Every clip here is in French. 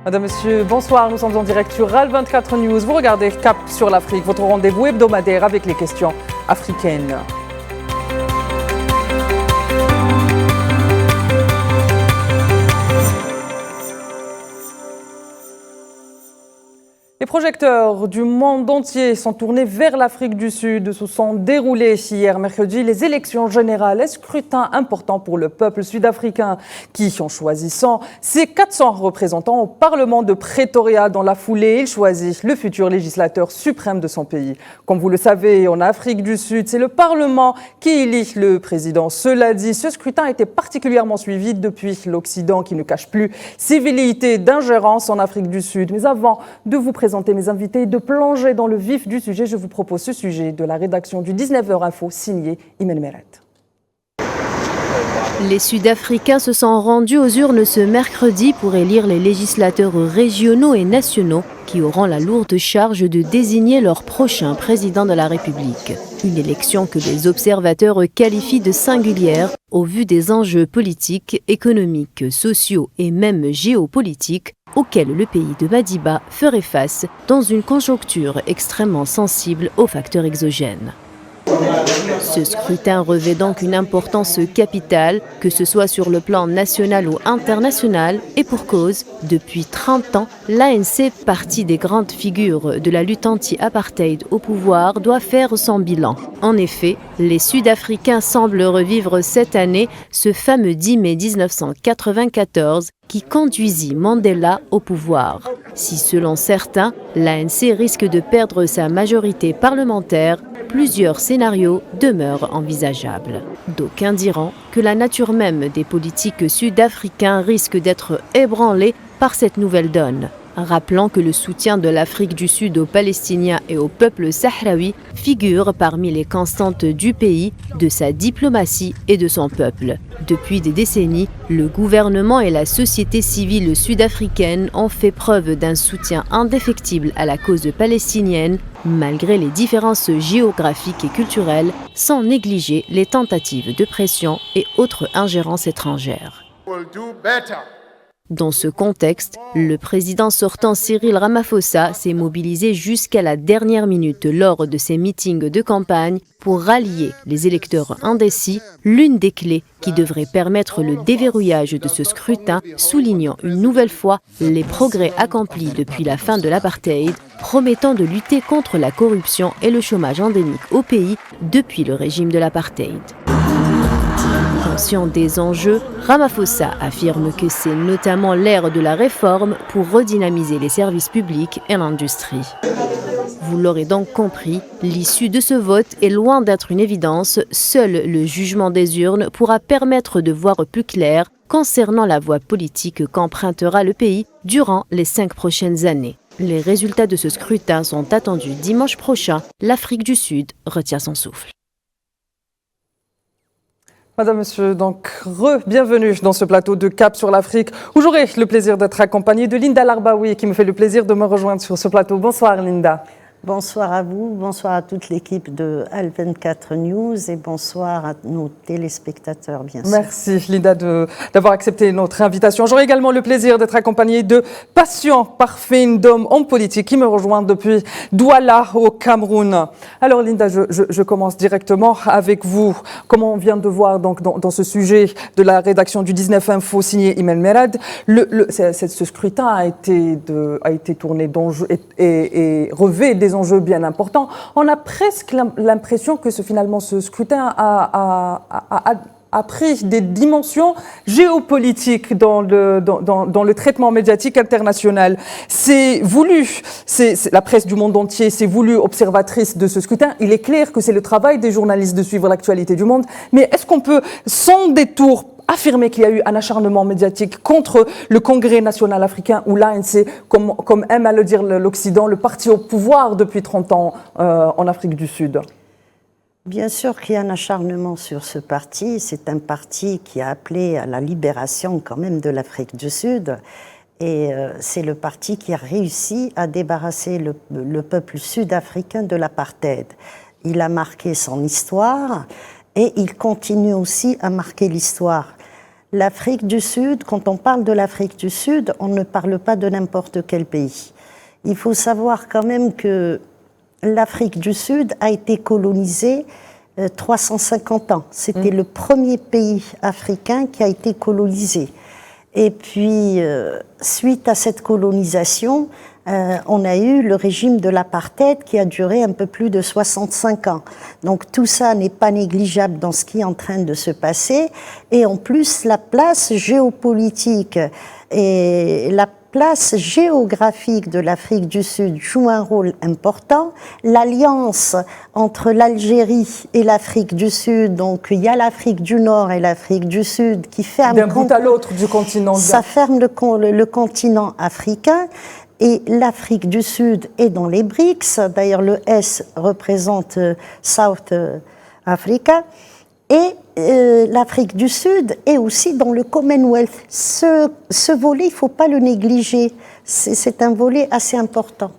Madame, Monsieur, bonsoir. Nous sommes en direct sur RAL 24 News. Vous regardez Cap sur l'Afrique, votre rendez-vous hebdomadaire avec les questions africaines. Les projecteurs du monde entier sont tournés vers l'Afrique du Sud. Se sont déroulées hier mercredi les élections générales, un scrutin important pour le peuple sud-africain qui, en choisissant ses 400 représentants au Parlement de Pretoria dans la foulée, il choisit le futur législateur suprême de son pays. Comme vous le savez, en Afrique du Sud, c'est le Parlement qui élit le président. Cela dit, ce scrutin a été particulièrement suivi depuis l'Occident qui ne cache plus ses velléités d'ingérence en Afrique du Sud. Mais avant de vous présenter mes invités et de plonger dans le vif du sujet, je vous propose ce sujet de la rédaction du 19h Info, signé Imen Meret. Les Sud-Africains se sont rendus aux urnes ce mercredi pour élire les législateurs régionaux et nationaux qui auront la lourde charge de désigner leur prochain président de la République. Une élection que les observateurs qualifient de singulière au vu des enjeux politiques, économiques, sociaux et même géopolitiques auxquels le pays de Madiba ferait face dans une conjoncture extrêmement sensible aux facteurs exogènes. Ce scrutin revêt donc une importance capitale, que ce soit sur le plan national ou international, et pour cause, depuis 30 ans, l'ANC, partie des grandes figures de la lutte anti-apartheid au pouvoir, doit faire son bilan. En effet, les Sud-Africains semblent revivre cette année ce fameux 10 mai 1994 qui conduisit Mandela au pouvoir. Si, selon certains, l'ANC risque de perdre sa majorité parlementaire, plusieurs scénarios demeurent envisageables. D'aucuns diront que la nature même des politiques sud-africains risque d'être ébranlée par cette nouvelle donne. Rappelant que le soutien de l'Afrique du Sud aux Palestiniens et au peuple sahraoui figure parmi les constantes du pays, de sa diplomatie et de son peuple. Depuis des décennies, le gouvernement et la société civile sud-africaine ont fait preuve d'un soutien indéfectible à la cause palestinienne, malgré les différences géographiques et culturelles, sans négliger les tentatives de pression et autres ingérences étrangères. Dans ce contexte, le président sortant Cyril Ramaphosa s'est mobilisé jusqu'à la dernière minute lors de ses meetings de campagne pour rallier les électeurs indécis, l'une des clés qui devrait permettre le déverrouillage de ce scrutin, soulignant une nouvelle fois les progrès accomplis depuis la fin de l'apartheid, promettant de lutter contre la corruption et le chômage endémique au pays depuis le régime de l'apartheid. Conscient des enjeux, Ramaphosa affirme que c'est notamment l'ère de la réforme pour redynamiser les services publics et l'industrie. Vous l'aurez donc compris, l'issue de ce vote est loin d'être une évidence. Seul le jugement des urnes pourra permettre de voir plus clair concernant la voie politique qu'empruntera le pays durant les 5 prochaines années. Les résultats de ce scrutin sont attendus dimanche prochain. L'Afrique du Sud retient son souffle. Madame, Monsieur, donc bienvenue dans ce plateau de Cap sur l'Afrique où j'aurai le plaisir d'être accompagnée de Linda Larbaoui qui me fait le plaisir de me rejoindre sur ce plateau. Bonsoir Linda. Bonsoir à vous, bonsoir à toute l'équipe de RAL 24 News et bonsoir à nos téléspectateurs, bien sûr. Merci Linda d'avoir accepté notre invitation. J'aurai également le plaisir d'être accompagnée de patients parfaits d'hommes en politique qui me rejoignent depuis Douala au Cameroun. Alors Linda, je commence directement avec vous. Comme on vient de voir donc, dans ce sujet de la rédaction du 19 Info signé Imen Meret, ce scrutin a été tourné d'enjeux et revêt des enjeux bien importants. On a presque l'impression que finalement ce scrutin a pris des dimensions géopolitiques dans le traitement médiatique international. C'est voulu, la presse du monde entier s'est voulu observatrice de ce scrutin. Il est clair que c'est le travail des journalistes de suivre l'actualité du monde. Mais est-ce qu'on peut, sans détour, affirmer qu'il y a eu un acharnement médiatique contre le Congrès national africain ou l'ANC, comme aime à le dire l'Occident, le parti au pouvoir depuis 30 ans en Afrique du Sud? Bien sûr qu'il y a un acharnement sur ce parti. C'est un parti qui a appelé à la libération quand même de l'Afrique du Sud. Et c'est le parti qui a réussi à débarrasser le peuple sud-africain de l'apartheid. Il a marqué son histoire et il continue aussi à marquer l'histoire L'Afrique du Sud, quand on parle de l'Afrique du Sud, on ne parle pas de n'importe quel pays. Il faut savoir quand même que l'Afrique du Sud a été colonisée 350 ans. C'était le premier pays africain qui a été colonisé. Et puis, suite à cette colonisation, on a eu le régime de l'apartheid qui a duré un peu plus de 65 ans. Donc tout ça n'est pas négligeable dans ce qui est en train de se passer. Et en plus, la place géopolitique et la place géographique de l'Afrique du Sud joue un rôle important. L'alliance entre l'Algérie et l'Afrique du Sud, donc il y a l'Afrique du Nord et l'Afrique du Sud qui ferment... D'un bout à l'autre du continent. Ça ferme le continent africain. Et l'Afrique du Sud est dans les BRICS. D'ailleurs, le S représente South Africa. Et l'Afrique du Sud est aussi dans le Commonwealth. Ce volet, il ne faut pas le négliger. C'est un volet assez important.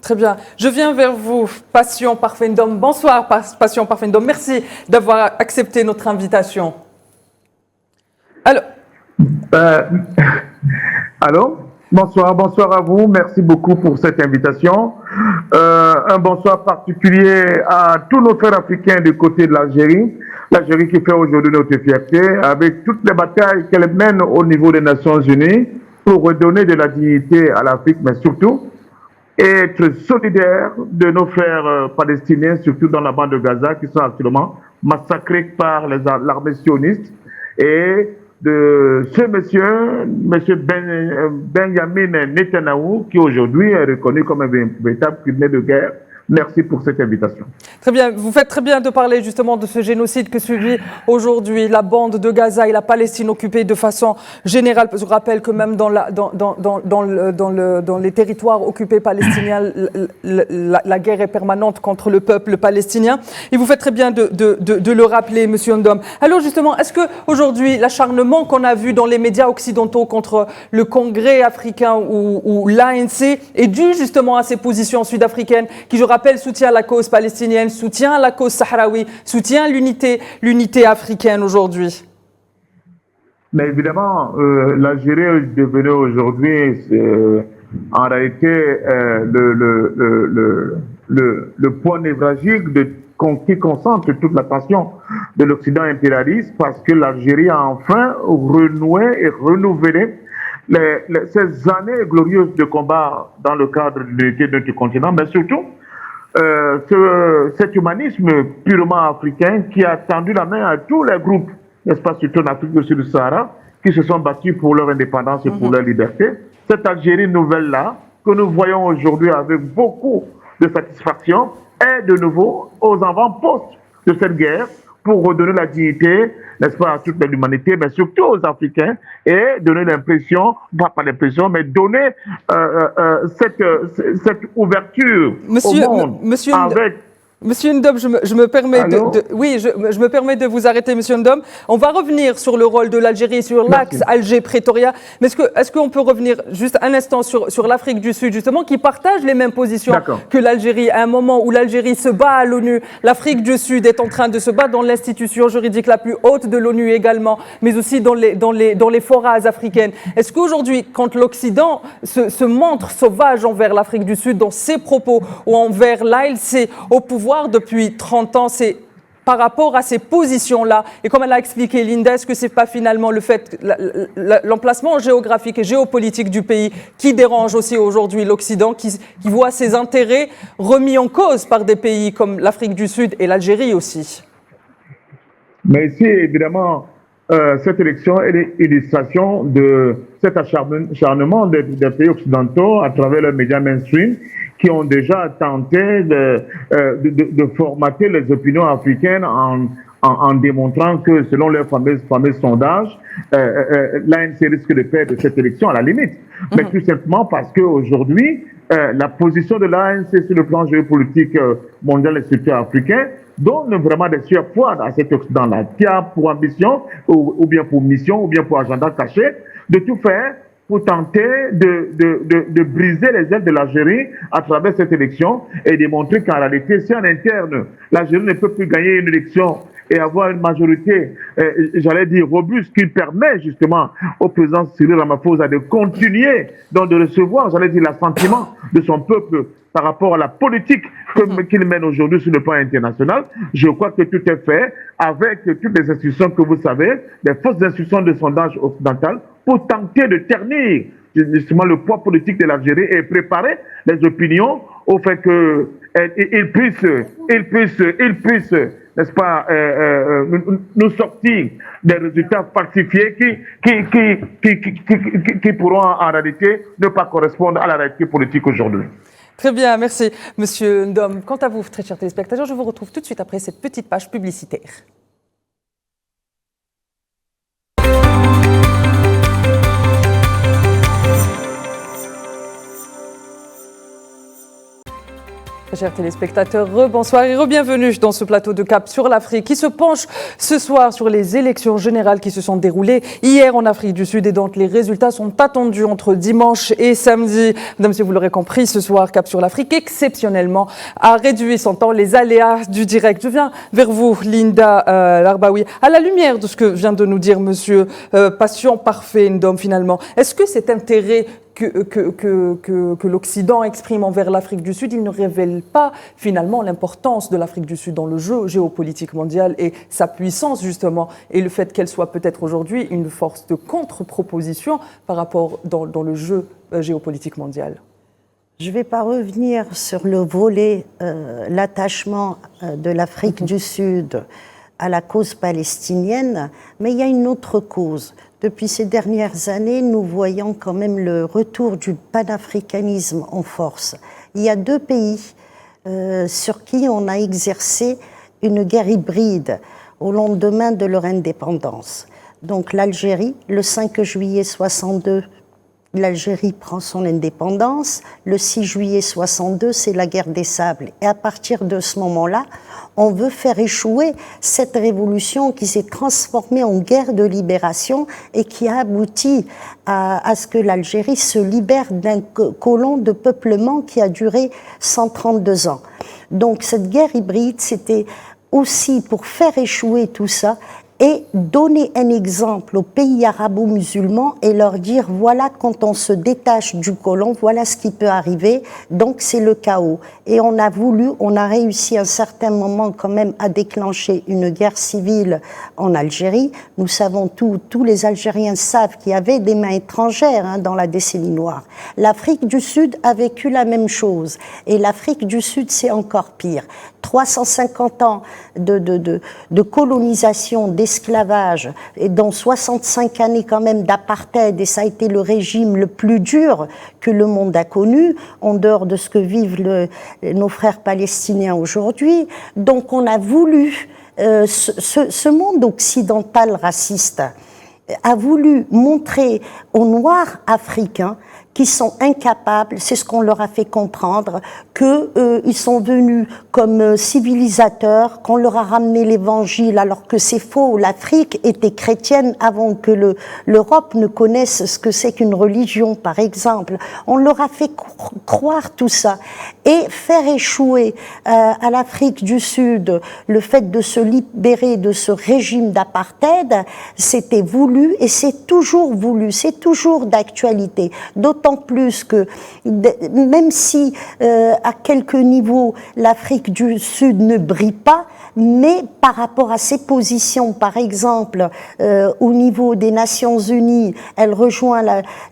Très bien. Je viens vers vous, Passion Parfendom. Bonsoir, Passion Parfendom. Merci d'avoir accepté notre invitation. Alors. Allô? Bonsoir à vous. Merci beaucoup pour cette invitation. Un bonsoir particulier à tous nos frères africains du côté de l'Algérie. L'Algérie qui fait aujourd'hui notre fierté avec toutes les batailles qu'elle mène au niveau des Nations Unies pour redonner de la dignité à l'Afrique, mais surtout être solidaire de nos frères palestiniens, surtout dans la bande de Gaza, qui sont actuellement massacrés par l'armée sioniste, et de ce monsieur Benjamin Netanyahou, qui aujourd'hui est reconnu comme un véritable criminel de guerre. Merci pour cette invitation. Très bien. Vous faites très bien de parler justement de ce génocide que subit aujourd'hui la bande de Gaza et la Palestine occupée de façon générale. Je rappelle que même dans les territoires occupés palestiniens, la guerre est permanente contre le peuple palestinien. Et vous faites très bien de le rappeler, Monsieur Ndom. Alors justement, est-ce que aujourd'hui l'acharnement qu'on a vu dans les médias occidentaux contre le Congrès africain ou l'ANC est dû justement à ces positions sud-africaines qui, je rappelle, soutient la cause palestinienne, soutient la cause sahraoui, soutient l'unité africaine aujourd'hui? Mais évidemment, l'Algérie est devenue aujourd'hui, en réalité, le point névralgique qui concentre toute l'attention de l'Occident impérialiste, parce que l'Algérie a enfin renoué et renouvelé ces années glorieuses de combat dans le cadre de l'unité de notre continent, mais surtout cet humanisme purement africain qui a tendu la main à tous les groupes, n'est-ce pas, surtout en Afrique du Sud-Sahara, qui se sont battus pour leur indépendance et pour leur liberté. Cette Algérie nouvelle-là, que nous voyons aujourd'hui avec beaucoup de satisfaction, est de nouveau aux avant-postes de cette guerre pour redonner la dignité, n'est-ce pas, à toute l'humanité, mais surtout aux Africains, et donner l'impression, pas l'impression, mais donner cette ouverture au monde avec... Monsieur Ndom, je me permets je me permets de vous arrêter, Monsieur Ndom. On va revenir sur le rôle de l'Algérie, sur l'axe Alger-Pretoria. Mais est-ce qu'on peut revenir juste un instant sur l'Afrique du Sud, justement, qui partage les mêmes positions que l'Algérie, à un moment où l'Algérie se bat à l'ONU. L'Afrique du Sud est en train de se battre dans l'institution juridique la plus haute de l'ONU également, mais aussi dans les forats africaines. Est-ce qu'aujourd'hui, quand l'Occident se montre sauvage envers l'Afrique du Sud dans ses propos ou envers l'ALC au pouvoir depuis 30 ans, c'est par rapport à ces positions-là, et comme elle a expliqué Linda, est-ce que c'est pas finalement le fait, l'emplacement géographique et géopolitique du pays qui dérange aussi aujourd'hui l'Occident, qui voit ses intérêts remis en cause par des pays comme l'Afrique du Sud et l'Algérie aussi? Mais ici, évidemment, cette élection est l'illustration de cet acharnement des pays occidentaux à travers les médias mainstream qui ont déjà tenté de formater les opinions africaines en démontrant que, selon leurs fameux sondages, l'ANC risque de perdre cette élection à la limite. Mais tout simplement parce qu'aujourd'hui, la position de l'ANC sur le plan géopolitique mondial et surtout africain donne vraiment des sueurs froides à cet Occident-là, qui a pour ambition, ou bien pour mission, ou bien pour agenda caché, de tout faire pour tenter de briser les ailes de l'Algérie à travers cette élection et démontrer qu'en réalité, si en interne, l'Algérie ne peut plus gagner une élection et avoir une majorité, j'allais dire, robuste, qui permet justement au président Cyril Ramaphosa de continuer, donc de recevoir, j'allais dire, l'assentiment de son peuple par rapport à la politique qu'il mène aujourd'hui sur le plan international. Je crois que tout est fait avec toutes les institutions que vous savez, les fausses institutions de sondage occidental, pour tenter de ternir justement le poids politique de l'Algérie et préparer les opinions au fait qu'ils puissent, n'est-ce pas, nous sortir des résultats falsifiés qui pourront en réalité ne pas correspondre à la réalité politique aujourd'hui. Très bien, merci Monsieur Ndom. Quant à vous, très chers téléspectateurs, je vous retrouve tout de suite après cette petite page publicitaire. Chers téléspectateurs, rebonsoir et re-bienvenue dans ce plateau de Cap sur l'Afrique qui se penche ce soir sur les élections générales qui se sont déroulées hier en Afrique du Sud et dont les résultats sont attendus entre dimanche et samedi. Mesdames et messieurs, vous l'aurez compris, ce soir, Cap sur l'Afrique, exceptionnellement, a réduit son temps les aléas du direct. Je viens vers vous, Linda Larbaoui. À la lumière de ce que vient de nous dire Monsieur Patient Parfait Ndom, finalement, est-ce que cet intérêt que l'Occident exprime envers l'Afrique du Sud, il ne révèle pas finalement l'importance de l'Afrique du Sud dans le jeu géopolitique mondial et sa puissance justement, et le fait qu'elle soit peut-être aujourd'hui une force de contre-proposition par rapport dans le jeu géopolitique mondial? Je ne vais pas revenir sur le volet, l'attachement de l'Afrique du Sud à la cause palestinienne, mais il y a une autre cause. Depuis ces dernières années, nous voyons quand même le retour du panafricanisme en force. Il y a deux pays sur qui on a exercé une guerre hybride au lendemain de leur indépendance. Donc l'Algérie, le 5 juillet 62, l'Algérie prend son indépendance. Le 6 juillet 62, c'est la guerre des sables. Et à partir de ce moment-là, on veut faire échouer cette révolution qui s'est transformée en guerre de libération et qui a abouti à ce que l'Algérie se libère d'un colon de peuplement qui a duré 132 ans. Donc cette guerre hybride, c'était aussi pour faire échouer tout ça et donner un exemple aux pays arabo-musulmans et leur dire voilà, quand on se détache du colon, voilà ce qui peut arriver, donc c'est le chaos. Et on a réussi à un certain moment quand même à déclencher une guerre civile en Algérie. Nous savons tous les Algériens savent qu'il y avait des mains étrangères dans la décennie noire. L'Afrique du Sud a vécu la même chose et l'Afrique du Sud c'est encore pire. 350 ans de colonisation, d'esclavage, et dont 65 années quand même d'apartheid, et ça a été le régime le plus dur que le monde a connu, en dehors de ce que vivent nos frères palestiniens aujourd'hui. Donc on a voulu, ce monde occidental raciste a voulu montrer aux Noirs africains qui sont incapables, c'est ce qu'on leur a fait comprendre, qu'ils sont venus comme civilisateurs, qu'on leur a ramené l'évangile, alors que c'est faux. L'Afrique était chrétienne avant que l'Europe ne connaisse ce que c'est qu'une religion, par exemple. On leur a fait croire tout ça. Et faire échouer à l'Afrique du Sud le fait de se libérer de ce régime d'apartheid, c'était voulu et c'est toujours voulu, c'est toujours d'actualité. D'autant plus que, même si à quelques niveaux l'Afrique du Sud ne brille pas, mais par rapport à ses positions, par exemple, au niveau des Nations Unies, elle rejoint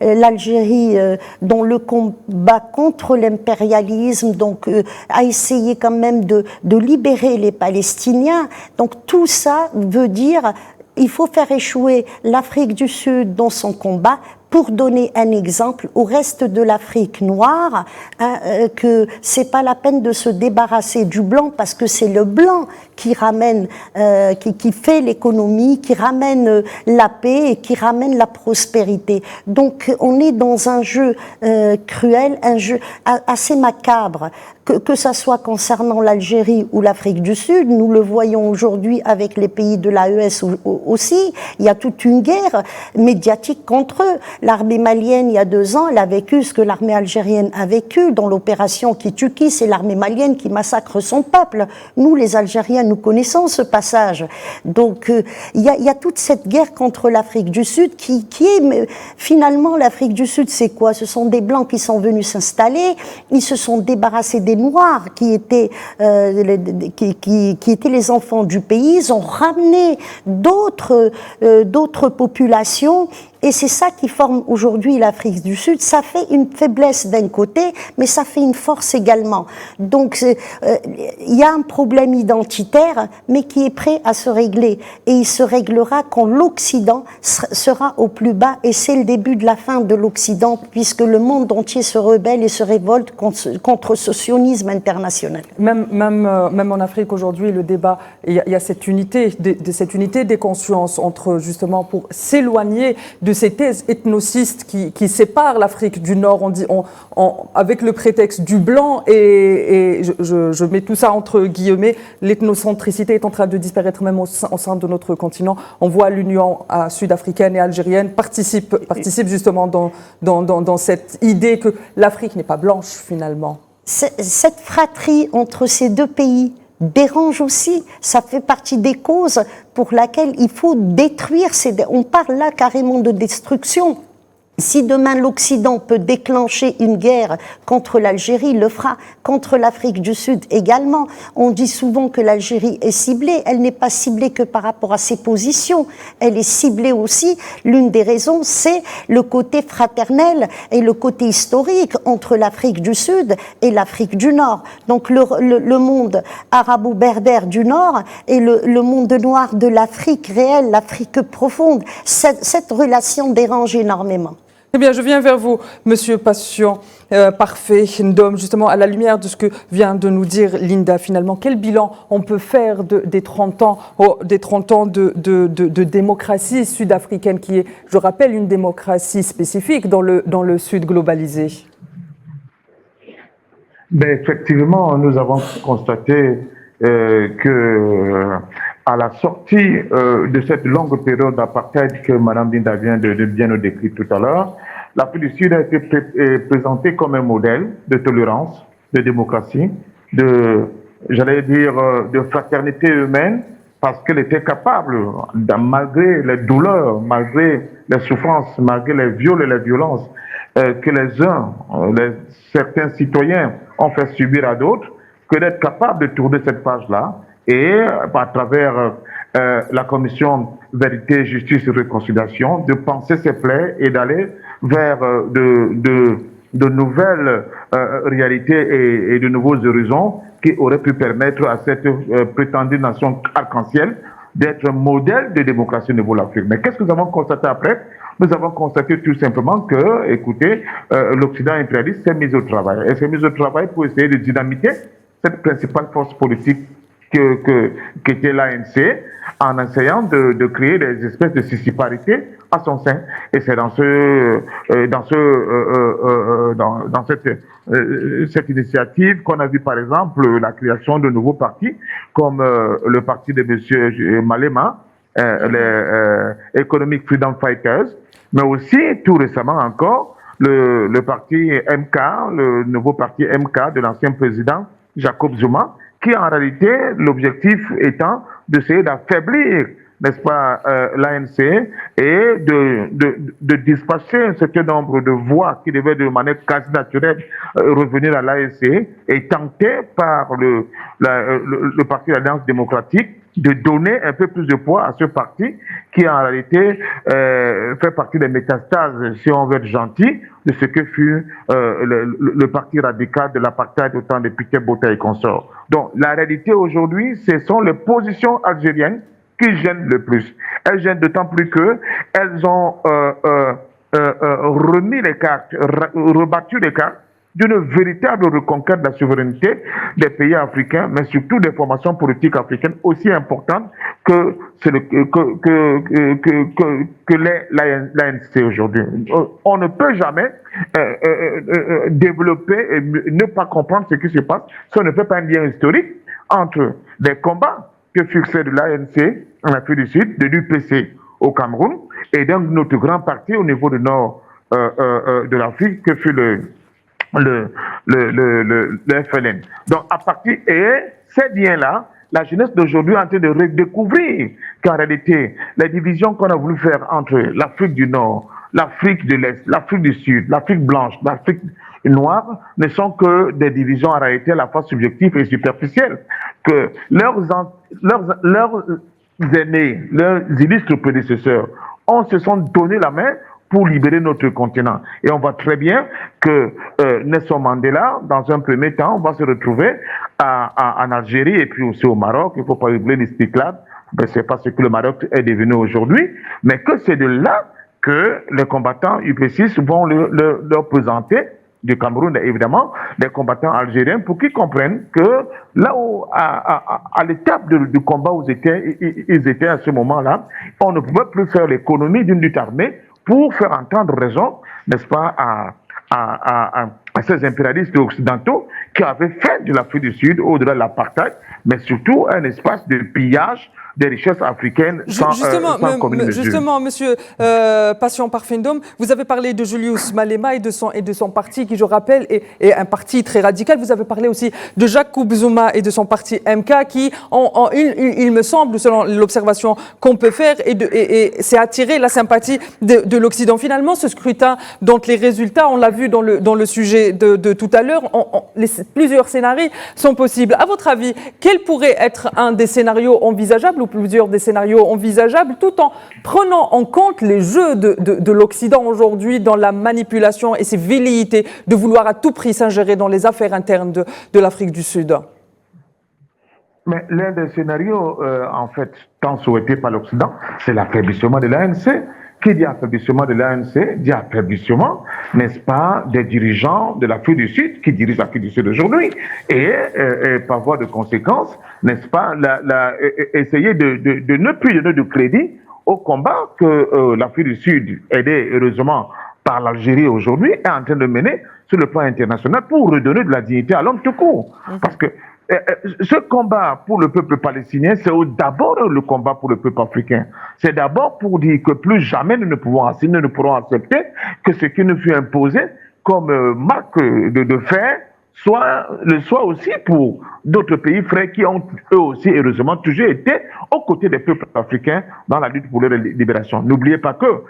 l'Algérie dans le combat contre l'impérialisme, donc a essayé quand même de libérer les Palestiniens. Donc tout ça veut dire il faut faire échouer l'Afrique du Sud dans son combat pour donner un exemple au reste de l'Afrique noire, que c'est pas la peine de se débarrasser du blanc parce que c'est le blanc qui ramène, qui fait l'économie, qui ramène la paix et qui ramène la prospérité. Donc on est dans un jeu cruel, un jeu assez macabre. que ça soit concernant l'Algérie ou l'Afrique du Sud, nous le voyons aujourd'hui avec les pays de l'AES aussi, il y a toute une guerre médiatique contre eux. L'armée malienne, il y a 2 ans, elle a vécu ce que l'armée algérienne a vécu dans l'opération Kituki, c'est l'armée malienne qui massacre son peuple. Nous, les Algériens, nous connaissons ce passage. Donc, il y a toute cette guerre contre l'Afrique du Sud qui est, finalement, l'Afrique du Sud, c'est quoi? Ce sont des Blancs qui sont venus s'installer, ils se sont débarrassés des Noirs qui étaient les enfants du pays, ils ont ramené d'autres populations. Et c'est ça qui forme aujourd'hui l'Afrique du Sud. Ça fait une faiblesse d'un côté, mais ça fait une force également. Donc, il y a un problème identitaire, mais qui est prêt à se régler. Et il se réglera quand l'Occident sera au plus bas. Et c'est le début de la fin de l'Occident, puisque le monde entier se rebelle et se révolte contre ce sionisme international. Même en Afrique aujourd'hui, le débat, il y a cette unité, cette unité des consciences entre, justement, pour s'éloigner de ces thèses ethnocistes qui séparent l'Afrique du Nord, avec le prétexte du blanc, et je mets tout ça entre guillemets, l'ethnocentricité est en train de disparaître même au sein de notre continent. On voit l'Union sud-africaine et algérienne participe justement dans cette idée que l'Afrique n'est pas blanche finalement. Cette fratrie entre ces deux pays dérange aussi, ça fait partie des causes pour laquelle il faut détruire on parle là carrément de destruction. Si demain l'Occident peut déclencher une guerre contre l'Algérie, il le fera, contre l'Afrique du Sud également. On dit souvent que l'Algérie est ciblée, elle n'est pas ciblée que par rapport à ses positions, elle est ciblée aussi, l'une des raisons c'est le côté fraternel et le côté historique entre l'Afrique du Sud et l'Afrique du Nord. Donc le monde arabo-berbère du Nord et le monde noir de l'Afrique réelle, l'Afrique profonde, cette relation dérange énormément. Eh bien, je viens vers vous, Monsieur Patient Parfait Ndom, justement, à la lumière de ce que vient de nous dire Linda, finalement. Quel bilan on peut faire des 30 ans de démocratie sud-africaine qui est, je rappelle, une démocratie spécifique dans le Sud globalisé? Ben, effectivement, nous avons constaté que à la sortie de cette longue période d'apartheid que Mme Linda vient de bien nous décrire tout à l'heure, l'Afrique du Sud a été présentée comme un modèle de tolérance, de démocratie, de fraternité humaine, parce qu'elle était capable, malgré les douleurs, malgré les souffrances, malgré les viols et les violences que certains citoyens ont fait subir à d'autres, que d'être capable de tourner cette page-là et à travers la commission Vérité, Justice et Réconciliation, de penser ses plaies et d'aller vers de nouvelles réalités et de nouveaux horizons qui auraient pu permettre à cette prétendue nation arc-en-ciel d'être un modèle de démocratie au niveau de l'Afrique. Mais qu'est-ce que nous avons constaté après? Nous avons constaté tout simplement que, écoutez, l'Occident impérialiste s'est mis au travail. Elle s'est mise au travail pour essayer de dynamiter cette principale force politique qu'était l'ANC, en essayant de créer des espèces de scisparité à son sein. Et c'est dans cette initiative qu'on a vu par exemple la création de nouveaux partis, comme le parti de M. Malema, les Economic Freedom Fighters, mais aussi tout récemment encore le parti MK, le nouveau parti MK de l'ancien président Jacob Zuma, qui en réalité, l'objectif étant d'essayer d'affaiblir, n'est-ce pas, l'ANC et de dispatcher un certain nombre de voix qui devaient de manière quasi naturelle revenir à l'ANC et tenter par le parti d'Alliance démocratique de donner un peu plus de poids à ce parti qui en réalité fait partie des métastases, si on veut être gentil, de ce que fut le parti radical de l'apartheid au temps de Peter Botha et consorts. Donc la réalité aujourd'hui, ce sont les positions algériennes qui gênent le plus. Elles gênent d'autant plus qu'elles ont remis les cartes, rebattu les cartes d'une véritable reconquête de la souveraineté des pays africains, mais surtout des formations politiques africaines aussi importantes que l'ANC aujourd'hui. On ne peut jamais développer et ne pas comprendre ce qui se passe si on ne fait pas un lien historique entre des combats que succède l'ANC en Afrique du Sud, de l'UPC au Cameroun, et donc notre grand parti au niveau du nord de l'Afrique que fut le FLN. Donc à partir et ces liens-là, la jeunesse d'aujourd'hui est en train de redécouvrir qu'en réalité, les divisions qu'on a voulu faire entre l'Afrique du Nord, l'Afrique de l'Est, l'Afrique du Sud, l'Afrique blanche, l'Afrique noire ne sont que des divisions en réalité à la fois subjectives et superficielles. Que leurs aînés, leurs illustres prédécesseurs, se sont donné la main pour libérer notre continent. Et on voit très bien que Nelson Mandela, dans un premier temps, va se retrouver en Algérie et puis aussi au Maroc. Il ne faut pas oublier l'Istiklal. C'est pas ce que le Maroc est devenu aujourd'hui, mais que c'est de là que les combattants UP6 vont leur présenter du Cameroun, évidemment, des combattants algériens, pour qu'ils comprennent que là où, à l'étape du combat où ils étaient à ce moment-là, on ne pouvait plus faire l'économie d'une lutte armée pour faire entendre raison, n'est-ce pas, à ces impérialistes occidentaux qui avaient fait de l'Afrique du Sud, au-delà de l'apartheid, mais surtout un espace de pillage des richesses africaines sans commune mesure. Justement, monsieur Patient Parfendom, vous avez parlé de Julius Malema et de son parti, qui, je rappelle, est un parti très radical. Vous avez parlé aussi de Jacob Zuma et de son parti MK, qui, il me semble, selon l'observation qu'on peut faire, et c'est attirer la sympathie de l'Occident. Finalement, ce scrutin, donc les résultats, on l'a vu dans le sujet de tout à l'heure, plusieurs scénarios sont possibles. À votre avis, quel pourrait être un des scénarios envisageables, plusieurs des scénarios envisageables, tout en prenant en compte les jeux de l'Occident aujourd'hui dans la manipulation et ses velléités de vouloir à tout prix s'ingérer dans les affaires internes de l'Afrique du Sud? Mais l'un des scénarios, en fait, tant souhaité par l'Occident, c'est l'affaiblissement de l'ANC. Qui dit affaiblissement de l'ANC dit affaiblissement, n'est-ce pas, des dirigeants de l'Afrique du Sud qui dirigent l'Afrique du Sud aujourd'hui. Et par voie de conséquence, n'est-ce pas, essayer de ne plus donner de crédit au combat que l'Afrique du Sud, aidée heureusement par l'Algérie aujourd'hui, est en train de mener sur le plan international pour redonner de la dignité à l'homme tout court. Parce que ce combat pour le peuple palestinien, c'est d'abord le combat pour le peuple africain. C'est d'abord pour dire que plus jamais nous ne pourrons accepter que ce qui nous fut imposé comme marque de fer soit aussi pour d'autres pays frères qui ont eux aussi heureusement toujours été aux côtés des peuples africains dans la lutte pour leur libération. N'oubliez pas que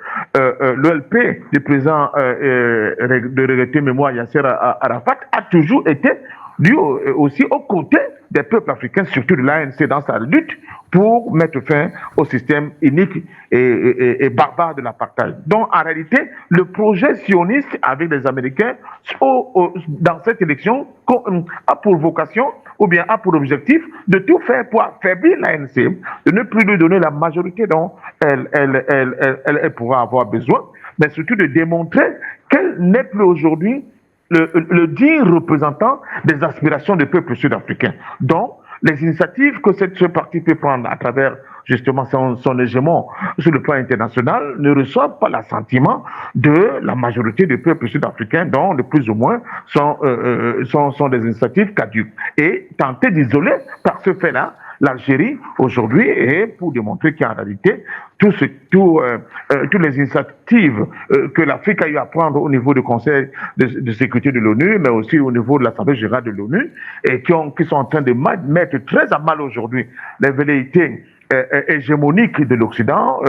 l'OLP du président de regretter mémoire Yasser Arafat a toujours été lui aussi aux côtés des peuples africains, surtout de l'ANC dans sa lutte pour mettre fin au système unique et barbare de l'apartheid. Donc en réalité, le projet sioniste avec les Américains dans cette élection a pour vocation ou bien a pour objectif de tout faire pour affaiblir l'ANC, de ne plus lui donner la majorité dont elle pourra avoir besoin, mais surtout de démontrer qu'elle n'est plus aujourd'hui le digne représentant des aspirations des peuples sud-africains. Donc, les initiatives que ce parti peut prendre à travers justement son hégémon sur le plan international ne reçoivent pas l'assentiment de la majorité des peuples sud-africains, dont le plus ou moins sont des initiatives caduques. Et tenter d'isoler par ce fait-là l'Algérie aujourd'hui, et pour démontrer qu'en réalité, toutes les initiatives que l'Afrique a eu à prendre au niveau du Conseil de sécurité de l'ONU, mais aussi au niveau de l'Assemblée générale de l'ONU, et qui sont en train de mettre très à mal aujourd'hui les velléités hégémonique de l'Occident,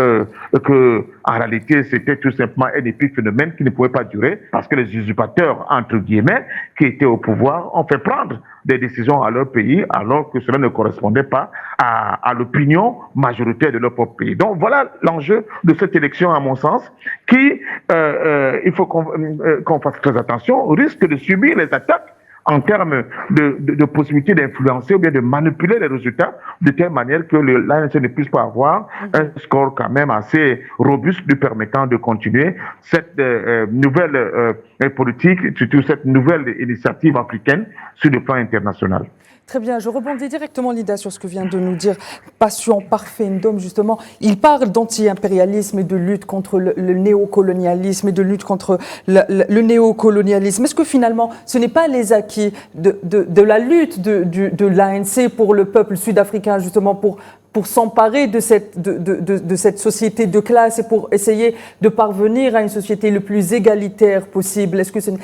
que en réalité c'était tout simplement un épiphénomène qui ne pouvait pas durer parce que les usurpateurs, entre guillemets, qui étaient au pouvoir ont fait prendre des décisions à leur pays alors que cela ne correspondait pas à l'opinion majoritaire de leur propre pays. Donc voilà l'enjeu de cette élection à mon sens qui, il faut qu'on fasse très attention, risque de subir les attaques en termes de possibilité d'influencer ou bien de manipuler les résultats de telle manière que l'ANC ne puisse pas avoir un score quand même assez robuste lui permettant de continuer cette nouvelle politique, surtout cette nouvelle initiative africaine sur le plan international. Très bien, je rebondis directement, Linda, sur ce que vient de nous dire Passion Parfait-Ndom, justement. Il parle d'anti-impérialisme et de lutte contre le néocolonialisme et de lutte contre le néocolonialisme. Est-ce que finalement, ce n'est pas les acquis de la lutte de l'ANC pour le peuple sud-africain, justement, pour s'emparer de cette société de classe et pour essayer de parvenir à une société le plus égalitaire possible? Est-ce que c'est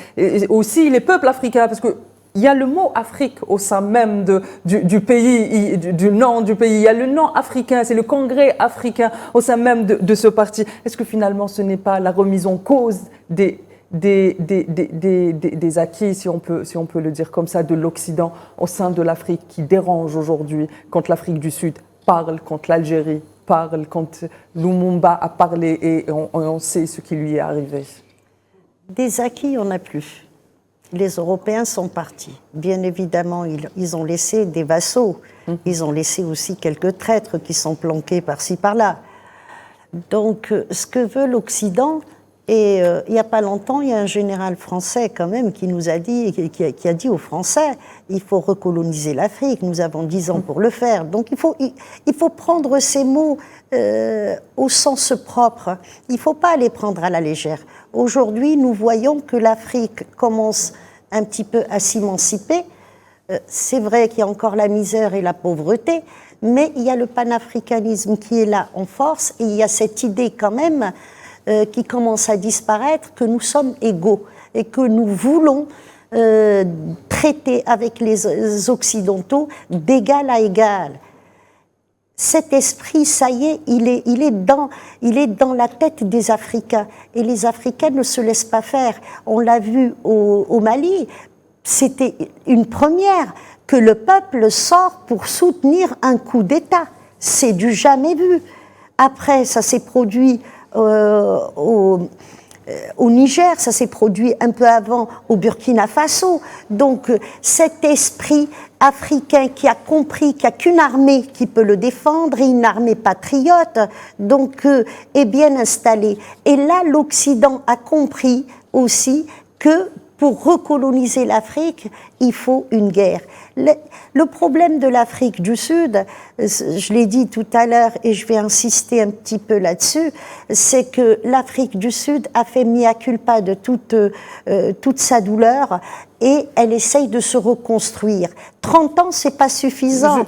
aussi les peuples africains, parce que il y a le mot Afrique au sein même du pays, du nom du pays. Il y a le nom africain, c'est le congrès africain au sein même de ce parti. Est-ce que finalement ce n'est pas la remise en cause des acquis, si on peut le dire comme ça, de l'Occident au sein de l'Afrique qui dérange aujourd'hui quand l'Afrique du Sud parle, quand l'Algérie parle, quand Lumumba a parlé et on sait ce qui lui est arrivé? Des acquis, on n'a plus. Les Européens sont partis. Bien évidemment, ils ont laissé des vassaux. Ils ont laissé aussi quelques traîtres qui sont planqués par-ci, par-là. Donc, ce que veut l'Occident, et il n'y a pas longtemps, il y a un général français quand même qui nous a dit, qui a dit aux Français, il faut recoloniser l'Afrique, nous avons 10 ans pour le faire. Donc, il faut prendre ces mots au sens propre. Il ne faut pas les prendre à la légère. Aujourd'hui, nous voyons que l'Afrique commence un petit peu à s'émanciper. C'est vrai qu'il y a encore la misère et la pauvreté, mais il y a le panafricanisme qui est là en force et il y a cette idée quand même qui commence à disparaître que nous sommes égaux et que nous voulons traiter avec les Occidentaux d'égal à égal. Cet esprit, ça y est, il est dans la tête des Africains. Et les Africains ne se laissent pas faire. On l'a vu au Mali, c'était une première que le peuple sort pour soutenir un coup d'État. C'est du jamais vu. Après, ça s'est produit au Niger, ça s'est produit un peu avant au Burkina Faso. Donc cet esprit africain qui a compris qu'il n'y a qu'une armée qui peut le défendre, et une armée patriote, donc est bien installée. Et là, l'Occident a compris aussi que pour recoloniser l'Afrique, il faut une guerre. Le problème de l'Afrique du Sud, je l'ai dit tout à l'heure et je vais insister un petit peu là-dessus, c'est que l'Afrique du Sud a fait mea culpa de toute sa douleur et elle essaye de se reconstruire. 30 ans, c'est pas suffisant.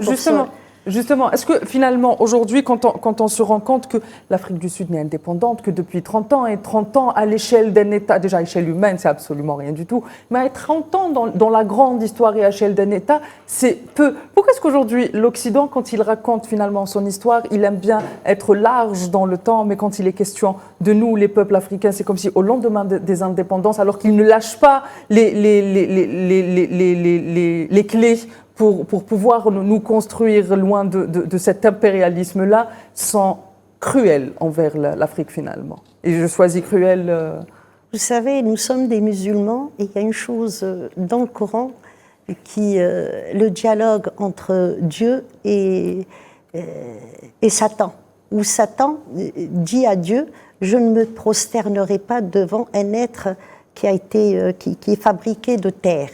Justement, est-ce que finalement, aujourd'hui, quand on se rend compte que l'Afrique du Sud n'est indépendante que depuis 30 ans, et 30 ans à l'échelle d'un État, déjà à l'échelle humaine, c'est absolument rien du tout, mais à 30 ans dans la grande histoire et à l'échelle d'un État, c'est peu. Pourquoi est-ce qu'aujourd'hui, l'Occident, quand il raconte finalement son histoire, il aime bien être large dans le temps, mais quand il est question de nous, les peuples africains, c'est comme si au lendemain des indépendances, alors qu'il ne lâche pas les clés pour pouvoir nous construire loin de cet impérialisme-là, sont cruels envers l'Afrique finalement. Et je choisis cruel. Vous savez, nous sommes des musulmans et il y a une chose dans le Coran le dialogue entre Dieu et Satan, où Satan dit à Dieu, je ne me prosternerai pas devant un être qui est fabriqué de terre.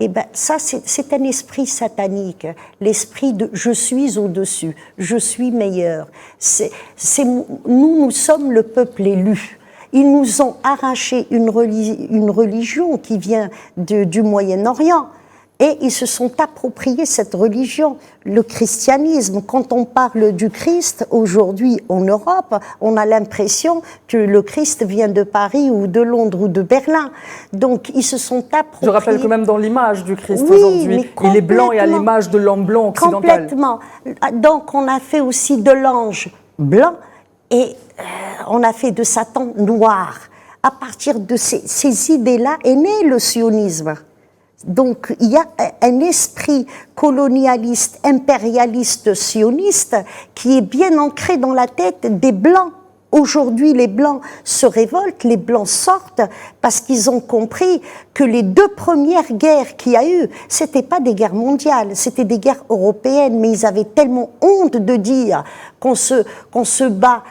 Eh bien, ça, c'est un esprit satanique, l'esprit de « je suis au-dessus, je suis meilleur ». Nous sommes le peuple élu. Ils nous ont arraché une religion qui vient du Moyen-Orient. Et ils se sont appropriés cette religion, le christianisme. Quand on parle du Christ, aujourd'hui en Europe, on a l'impression que le Christ vient de Paris ou de Londres ou de Berlin. Donc ils se sont appropriés... Je rappelle que même dans l'image du Christ aujourd'hui, il est blanc et à l'image de l'homme blanc occidental. Complètement. Donc on a fait aussi de l'ange blanc et on a fait de Satan noir. À partir de ces idées-là est né le sionisme. Donc il y a un esprit colonialiste, impérialiste, sioniste qui est bien ancré dans la tête des Blancs Aujourd'hui, les Blancs se révoltent, les Blancs sortent parce qu'ils ont compris que les 2 premières guerres qu'il y a eu, c'était pas des guerres mondiales, c'était des guerres européennes, mais ils avaient tellement honte de dire qu'on se bat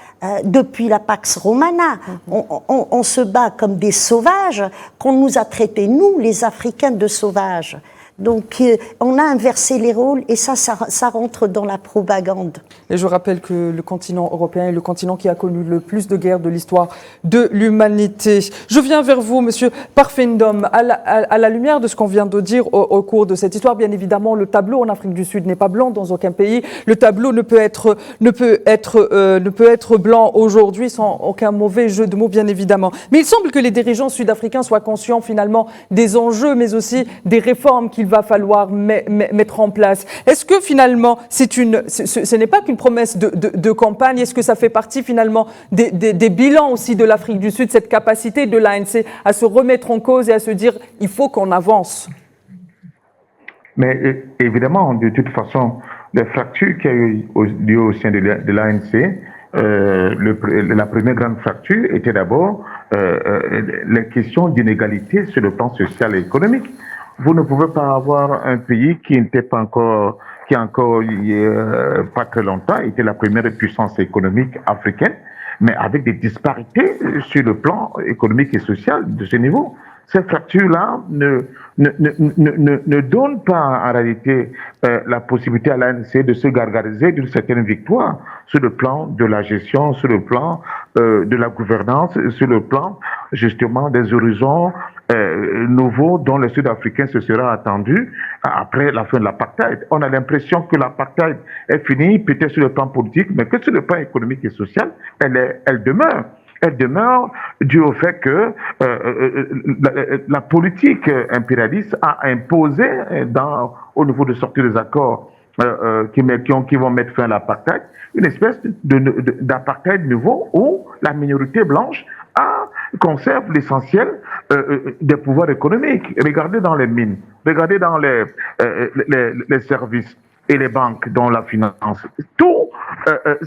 depuis la Pax Romana, on se bat comme des sauvages, qu'on nous a traités, nous, les Africains, de sauvages. Donc, on a inversé les rôles et ça rentre dans la propagande. Et je rappelle que le continent européen est le continent qui a connu le plus de guerres de l'histoire de l'humanité. Je viens vers vous, Monsieur Parfait-Ndom. À la lumière de ce qu'on vient de dire au cours de cette histoire, bien évidemment, le tableau en Afrique du Sud n'est pas blanc dans aucun pays. Le tableau ne peut être blanc aujourd'hui sans aucun mauvais jeu de mots, bien évidemment. Mais il semble que les dirigeants sud-africains soient conscients finalement des enjeux, mais aussi des réformes qu'il va falloir mettre en place. Est-ce que finalement, ce n'est pas qu'une promesse de campagne? Est-ce que ça fait partie finalement des bilans aussi de l'Afrique du Sud, cette capacité de l'ANC à se remettre en cause et à se dire il faut qu'on avance? Mais évidemment, de toute façon, les fractures qu'il y a eu au sein de l'ANC, la première grande fracture était d'abord les questions d'inégalité sur le plan social et économique. Vous ne pouvez pas avoir un pays qui n'était pas encore, qui encore pas très longtemps était la première puissance économique africaine, mais avec des disparités sur le plan économique et social de ce niveau. Ces fractures-là ne donnent pas en réalité la possibilité à l'ANC de se gargariser d'une certaine victoire sur le plan de la gestion, sur le plan de la gouvernance, sur le plan justement des horizons nouveaux dont les Sud-Africains se seraient attendus après la fin de l'apartheid. On a l'impression que l'apartheid est fini, peut-être sur le plan politique, mais que sur le plan économique et social, elle demeure. Elle demeure due au fait que la politique impérialiste a imposé au niveau de sortie des accords qui vont mettre fin à l'apartheid, une espèce d'apartheid nouveau où la minorité blanche conserve l'essentiel des pouvoirs économiques. Regardez dans les mines, regardez dans les services et les banques, dont la finance. Tous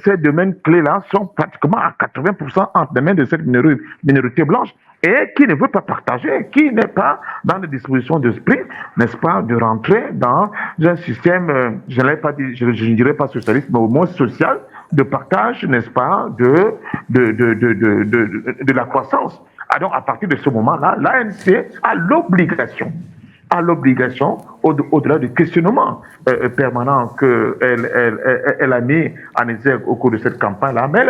ces domaines clés-là sont pratiquement à 80% entre les mains de cette minorité blanche et qui ne veut pas partager, qui n'est pas dans les dispositions d'esprit, n'est-ce pas, de rentrer dans un système, je ne dirais pas socialiste, mais au moins social, de partage, n'est-ce pas, de la croissance. Alors, à partir de ce moment-là, l'ANC a l'obligation, au-delà du questionnement permanent qu'elle a mis en exergue au cours de cette campagne-là, mais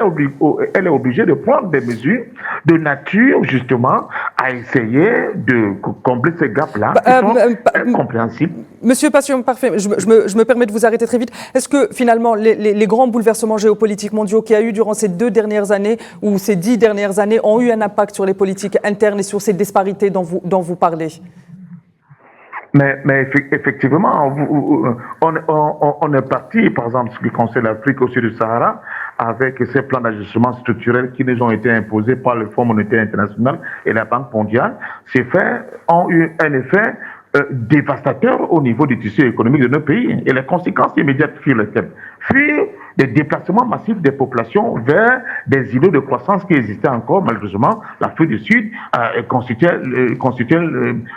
elle est obligée de prendre des mesures de nature, justement, à essayer de combler ces gaps-là qui sont incompréhensibles. Monsieur Passion, parfait, je me permets de vous arrêter très vite. Est-ce que finalement, les grands bouleversements géopolitiques mondiaux qu'il y a eu durant ces 2 dernières années ou ces 10 dernières années ont eu un impact sur les politiques internes et sur ces disparités dont vous parlez? Mais effectivement, on est parti, par exemple, ce qui concerne l'Afrique au sud du Sahara, avec ces plans d'ajustement structurel qui nous ont été imposés par le Fonds monétaire international et la Banque mondiale. Ces faits ont eu un effet dévastateur au niveau du tissu économique de nos pays. Et les conséquences immédiates furent lesquelles? Furent des déplacements massifs des populations vers des îlots de croissance qui existaient encore. Malheureusement, l'Afrique du Sud constituait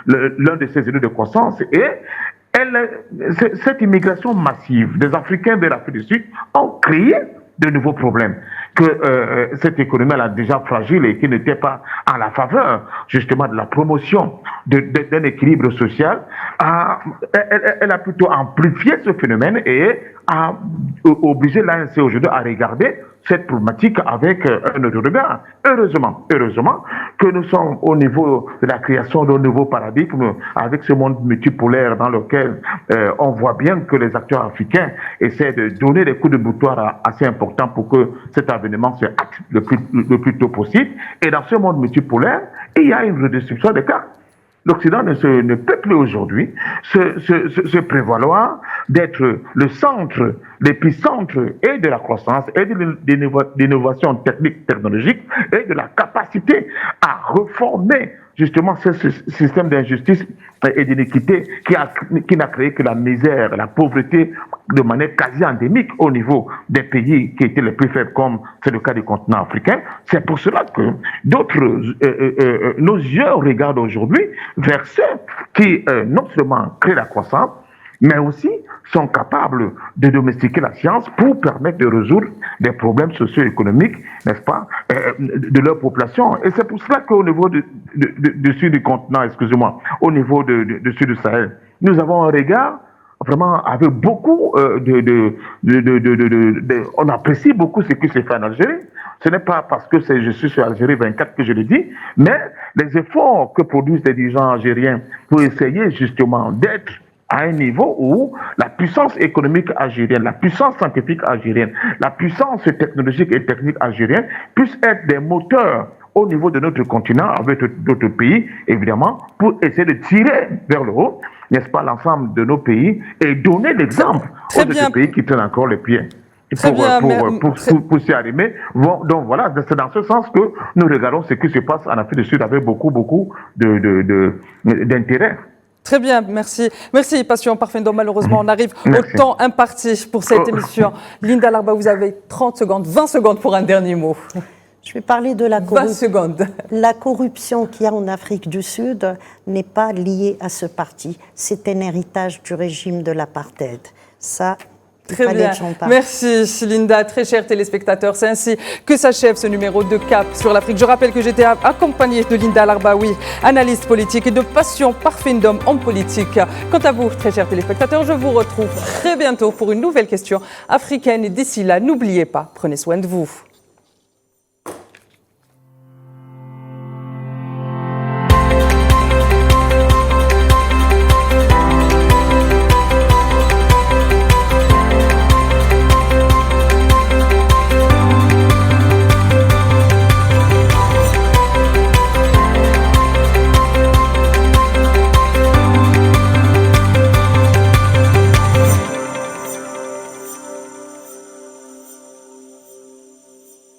l'un de ces îlots de croissance. Et cette immigration massive des Africains vers l'Afrique du Sud ont créé de nouveaux problèmes que cette économie elle a déjà fragile et qui n'était pas en la faveur justement de la promotion d'un équilibre social. Elle a plutôt amplifié ce phénomène et a obligé l'ANC aujourd'hui à regarder cette problématique avec un autre regard. Heureusement que nous sommes au niveau de la création d'un nouveau paradigme avec ce monde multipolaire dans lequel on voit bien que les acteurs africains essaient de donner des coups de boutoir assez importants pour que cet avènement se acte le plus tôt possible. Et dans ce monde multipolaire, il y a une redistribution des cartes. L'Occident ne peut plus aujourd'hui se prévaloir d'être le centre, l'épicentre et de la croissance et de l'innovation technique, technologique et de la capacité à reformer justement ce système d'injustice et d'inéquité qui n'a créé que la misère, la pauvreté de manière quasi endémique au niveau des pays qui étaient les plus faibles, comme c'est le cas du continent africain. C'est pour cela que nos yeux regardent aujourd'hui vers ceux qui non seulement créent la croissance, mais aussi sont capables de domestiquer la science pour permettre de résoudre des problèmes socio-économiques, n'est-ce pas, de leur population. Et c'est pour cela qu'au niveau du sud du continent, excusez-moi, au niveau du sud du Sahel, nous avons un regard vraiment avec beaucoup on apprécie beaucoup ce qui se fait en Algérie. Ce n'est pas parce que je suis sur Algérie 24 que je le dis, mais les efforts que produisent les dirigeants algériens pour essayer justement d'être à un niveau où la puissance économique algérienne, la puissance scientifique algérienne, la puissance technologique et technique algérienne puissent être des moteurs au niveau de notre continent avec d'autres pays, évidemment, pour essayer de tirer vers le haut, n'est-ce pas, l'ensemble de nos pays et donner l'exemple aux autres pays qui tiennent encore les pieds. Pour s'y arrimer. Donc voilà, c'est dans ce sens que nous regardons ce qui se passe en Afrique du Sud avec beaucoup d'intérêt. Très bien, merci. Merci, Passion Parfendom. Malheureusement, on arrive au temps imparti pour cette émission. Linda Larba, vous avez 30 secondes, 20 secondes pour un dernier mot. Je vais parler de la corruption. 20 secondes. La corruption qu'il y a en Afrique du Sud n'est pas liée à ce parti. C'est un héritage du régime de l'apartheid. Ça, très bien. Merci Linda, très chers téléspectateurs. C'est ainsi que s'achève ce numéro de Cap sur l'Afrique. Je rappelle que j'étais accompagnée de Linda Larbaoui, analyste politique, et de Passion Parfendom, homme politique. Quant à vous, très chers téléspectateurs, je vous retrouve très bientôt pour une nouvelle question africaine. Et d'ici là, n'oubliez pas, prenez soin de vous.